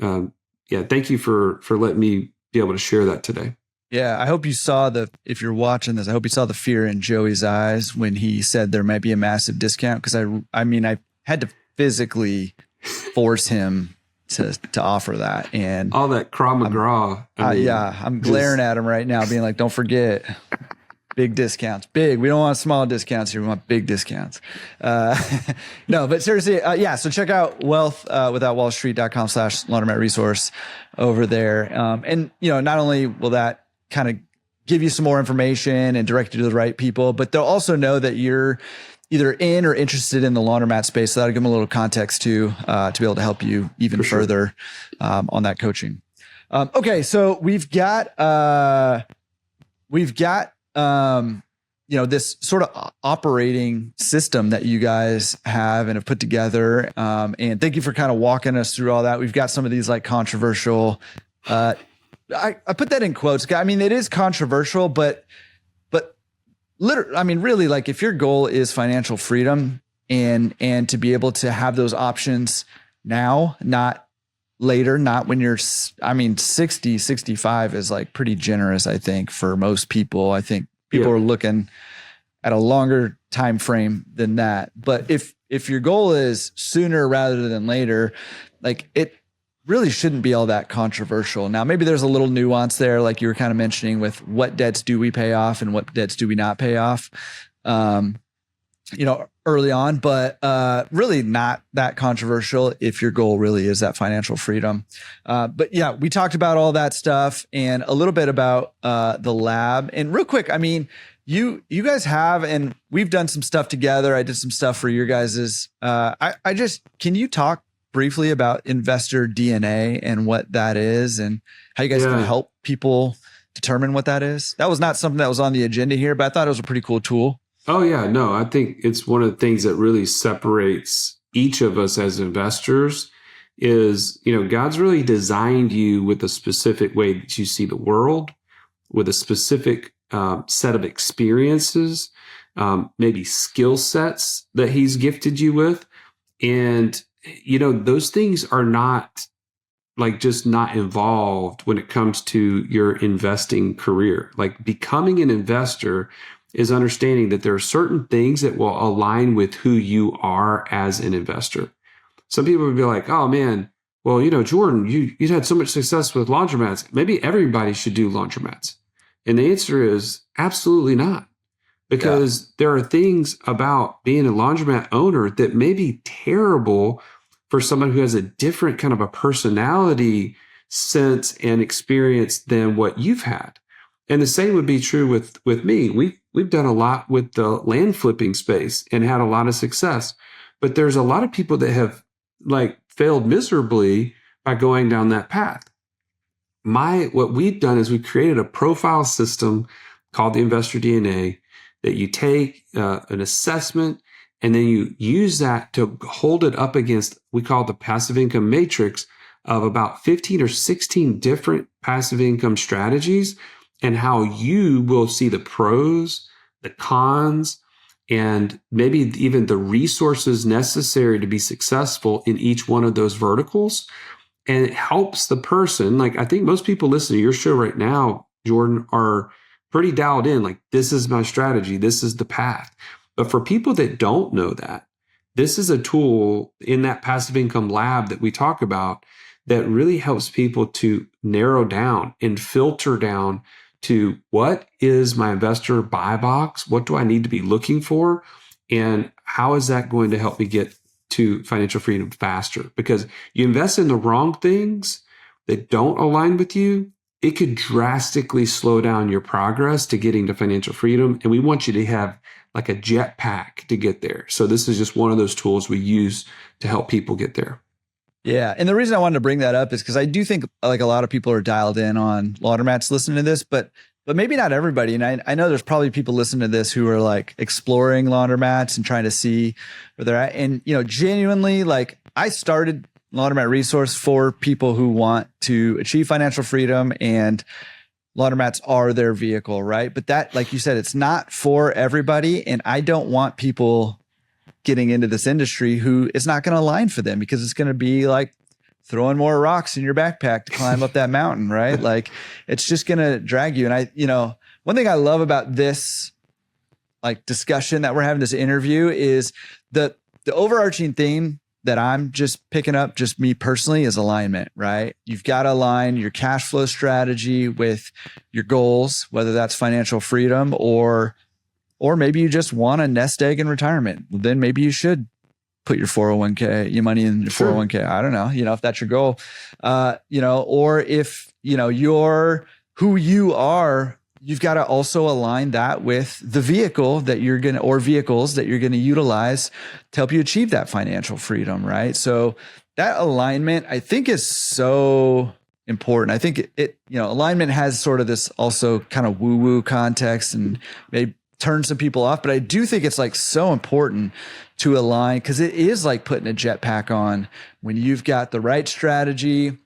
thank you for letting me be able to share that today. Yeah, I hope you saw if you're watching this, I hope you saw the fear in Joey's eyes when he said there might be a massive discount, because I had to physically force him to offer that, and all that Krav Maga. I'm glaring at him right now, being like, don't forget. Big discounts, big. We don't want small discounts here. We want big discounts. No, but seriously, so check out wealthwithoutwallstreet.com/Laundromat Resource over there. And, not only will that kind of give you some more information and direct you to the right people, but they'll also know that you're either in or interested in the laundromat space. So that'll give them a little context to be able to help you even further on that coaching. Okay. So we've got this sort of operating system that you guys have and have put together. And thank you for kind of walking us through all that. We've got some of these like controversial, I put that in quotes. I mean, it is controversial, but literally, really, like if your goal is financial freedom and to be able to have those options now, not later, not when you're, 60, 65 is like pretty generous, I think, for most people. I think People are looking at a longer time frame than that. But if your goal is sooner rather than later, like it really shouldn't be all that controversial. Now, maybe there's a little nuance there, like you were kind of mentioning with what debts do we pay off and what debts do we not pay off, early on, but really not that controversial if your goal really is that financial freedom. But yeah, we talked about all that stuff and a little bit about the lab. And real quick, I mean, you guys have, and we've done some stuff together. I did some stuff for your guys's. Can you talk briefly about investor DNA and what that is and how you guys can help people determine what that is? That was not something that was on the agenda here, but I thought it was a pretty cool tool. Oh, yeah. No, I think it's one of the things that really separates each of us as investors is, God's really designed you with a specific way that you see the world, with a specific set of experiences, maybe skill sets that he's gifted you with. And, those things are not just not involved when it comes to your investing career. Like becoming an investor is understanding that there are certain things that will align with who you are as an investor. Some people would be like, oh man, well, Jordan, you had so much success with laundromats. Maybe everybody should do laundromats. And the answer is absolutely not. Because there are things about being a laundromat owner that may be terrible for someone who has a different kind of a personality sense and experience than what you've had. And the same would be true with me. We've done a lot with the land flipping space and had a lot of success. But there's a lot of people that have failed miserably by going down that path. What we've done is we've created a profile system called the Investor DNA that you take an assessment and then you use that to hold it up against, we call it the passive income matrix of about 15 or 16 different passive income strategies and how you will see the pros, the cons, and maybe even the resources necessary to be successful in each one of those verticals. And it helps the person. I think most people listening to your show right now, Jordan, are pretty dialed in. This is my strategy. This is the path. But for people that don't know that, this is a tool in that passive income lab that we talk about that really helps people to narrow down and filter down to what is my investor buy box? What do I need to be looking for? And how is that going to help me get to financial freedom faster? Because you invest in the wrong things that don't align with you, it could drastically slow down your progress to getting to financial freedom. And we want you to have a jetpack to get there. So this is just one of those tools we use to help people get there. Yeah. And the reason I wanted to bring that up is because I do think a lot of people are dialed in on laundromats listening to this, but maybe not everybody. And I know there's probably people listening to this who are exploring laundromats and trying to see where they're at. And, genuinely, I started Laundromat Resource for people who want to achieve financial freedom, and laundromats are their vehicle, right? But that, like you said, it's not for everybody. And I don't want people getting into this industry who it's not going to align for them, because it's going to be throwing more rocks in your backpack to climb up that mountain, right? It's just going to drag you. And one thing I love about this discussion that we're having, this interview, is the overarching theme that I'm just picking up, just me personally, is alignment, right? You've got to align your cash flow strategy with your goals, whether that's financial freedom or maybe you just want a nest egg in retirement. Then maybe you should put your 401k, your money in your 401k. I don't know, if that's your goal, or if, you're who you are, you've got to also align that with the vehicle that or vehicles that you're going to utilize to help you achieve that financial freedom. Right. So that alignment, I think, is so important. I think alignment has sort of this also kind of woo-woo context and maybe turn some people off, but I do think it's so important to align, because it is like putting a jetpack on when you've got the right strategy,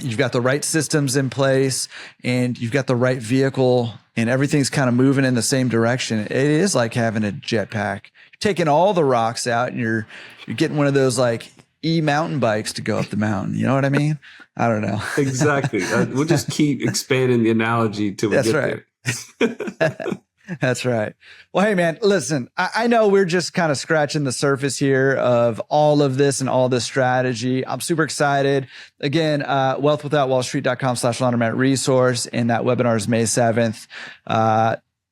you've got the right systems in place, and you've got the right vehicle, and everything's kind of moving in the same direction. It is like having a jetpack. You're taking all the rocks out, and you're getting one of those e-mountain bikes to go up the mountain. You know what I mean? I don't know. Exactly. We'll just keep expanding the analogy till we get there. That's right. Well, hey, man, listen, I know we're just kind of scratching the surface here of all of this and all this strategy. I'm super excited. Again, wealthwithoutwallstreet.com/laundromat resource. And that webinar is May 7th,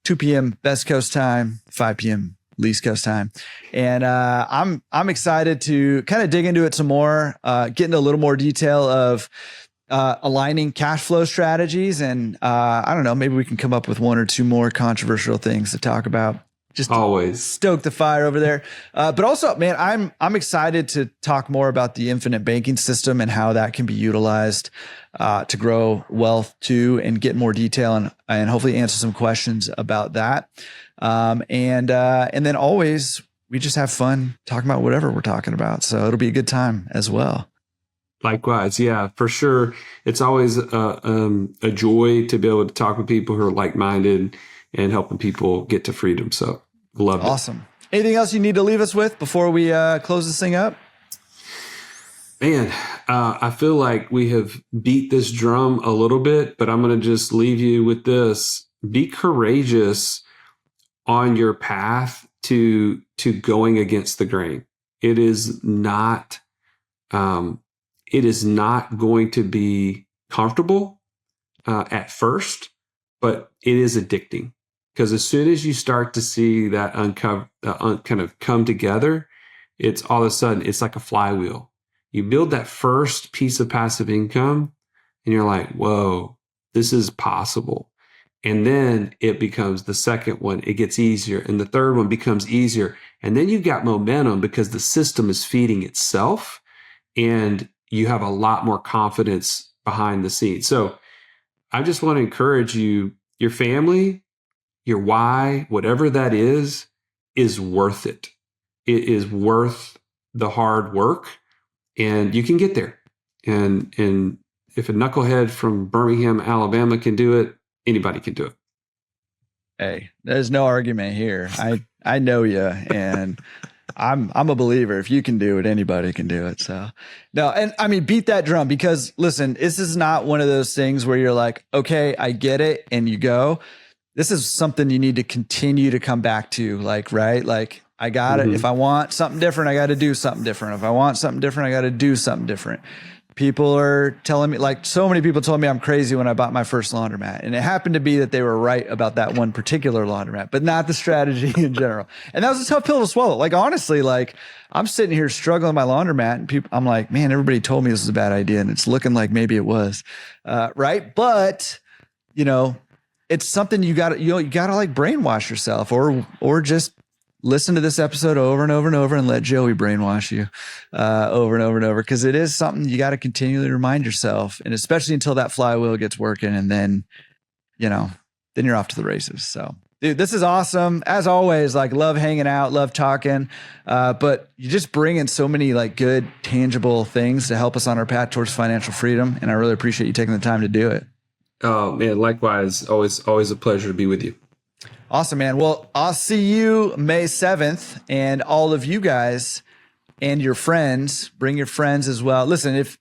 2 p.m. Best Coast time, 5 p.m. East Coast time. And I'm excited to kind of dig into it some more, get into a little more detail of aligning cash flow strategies. And I don't know, maybe we can come up with one or two more controversial things to talk about. Just always stoke the fire over there. But also, man, I'm excited to talk more about the infinite banking system and how that can be utilized to grow wealth too, and get more detail and hopefully answer some questions about that. And then always we just have fun talking about whatever we're talking about. So it'll be a good time as well. Likewise. Yeah, for sure. It's always a joy to be able to talk with people who are like-minded and helping people get to freedom. So love it. Awesome. Anything else you need to leave us with before we close this thing up? Man, I feel like we have beat this drum a little bit, but I'm going to just leave you with this. Be courageous on your path to going against the grain. It is not going to be comfortable at first, but it is addicting, because as soon as you start to see that kind of come together, it's all of a sudden, it's like a flywheel. You build that first piece of passive income and you're like, whoa, this is possible. And then it becomes the second one. It gets easier. And the third one becomes easier. And then you've got momentum because the system is feeding itself and you have a lot more confidence behind the scenes. So I just want to encourage you, your family, your why, whatever that is worth it. It is worth the hard work, and you can get there. And if a knucklehead from Birmingham, Alabama can do it, anybody can do it. Hey, there's no argument here. I know you, and I'm a believer. If you can do it, anybody can do it. So no, and I mean, beat that drum, because listen, this is not one of those things where you're like, okay, I get it, and you go. This is something you need to continue to come back to, like, right? Like, I got it. If I want something different, I got to do something different. If I want something different, I got to do something different. People are telling me, like, so many people told me I'm crazy when I bought my first laundromat. And it happened to be that they were right about that one particular laundromat, but not the strategy in general. And that was a tough pill to swallow. Like, honestly, like, I'm sitting here struggling with my laundromat, and I'm like, man, everybody told me this was a bad idea. And it's looking like maybe it was, right? But, you know, it's something you gotta like brainwash yourself, or just listen to this episode over and over and over and let Joey brainwash you over and over and over, because it is something you got to continually remind yourself, and especially until that flywheel gets working, and then, you know, then you're off to the races. So, dude, this is awesome. As always, like, love hanging out, love talking, but you just bring in so many like good, tangible things to help us on our path towards financial freedom, and I really appreciate you taking the time to do it. Oh man, likewise. Always a pleasure to be with you. Awesome, man. Well, I'll see you May 7th, and all of you guys and your friends, bring your friends as well. Listen, if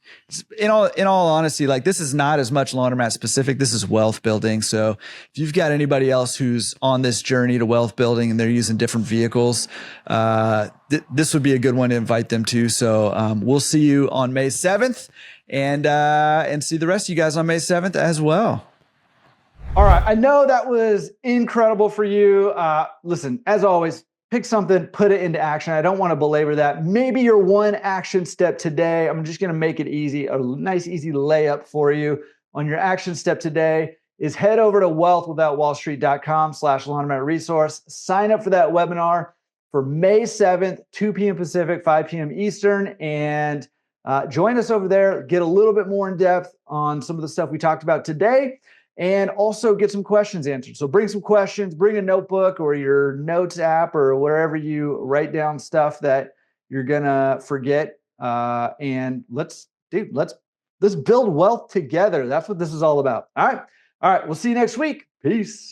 in all honesty, like, this is not as much laundromat specific. This is wealth building. So if you've got anybody else who's on this journey to wealth building and they're using different vehicles, this would be a good one to invite them to. So we'll see you on May 7th, and see the rest of you guys on May 7th as well. All right. I know that was incredible for you. Listen, as always, pick something, put it into action. I don't want to belabor that. Maybe your one action step today, I'm just going to make it easy, a nice, easy layup for you on your action step today is head over to wealthwithoutwallstreet.com/laundromat resource. Sign up for that webinar for May 7th, 2 p.m. Pacific, 5 p.m. Eastern, and join us over there. Get a little bit more in depth on some of the stuff we talked about today, and also get some questions answered. So bring some questions, bring a notebook or your notes app or wherever you write down stuff that you're gonna forget. And let's build wealth together. That's what this is all about. All right. We'll see you next week. Peace.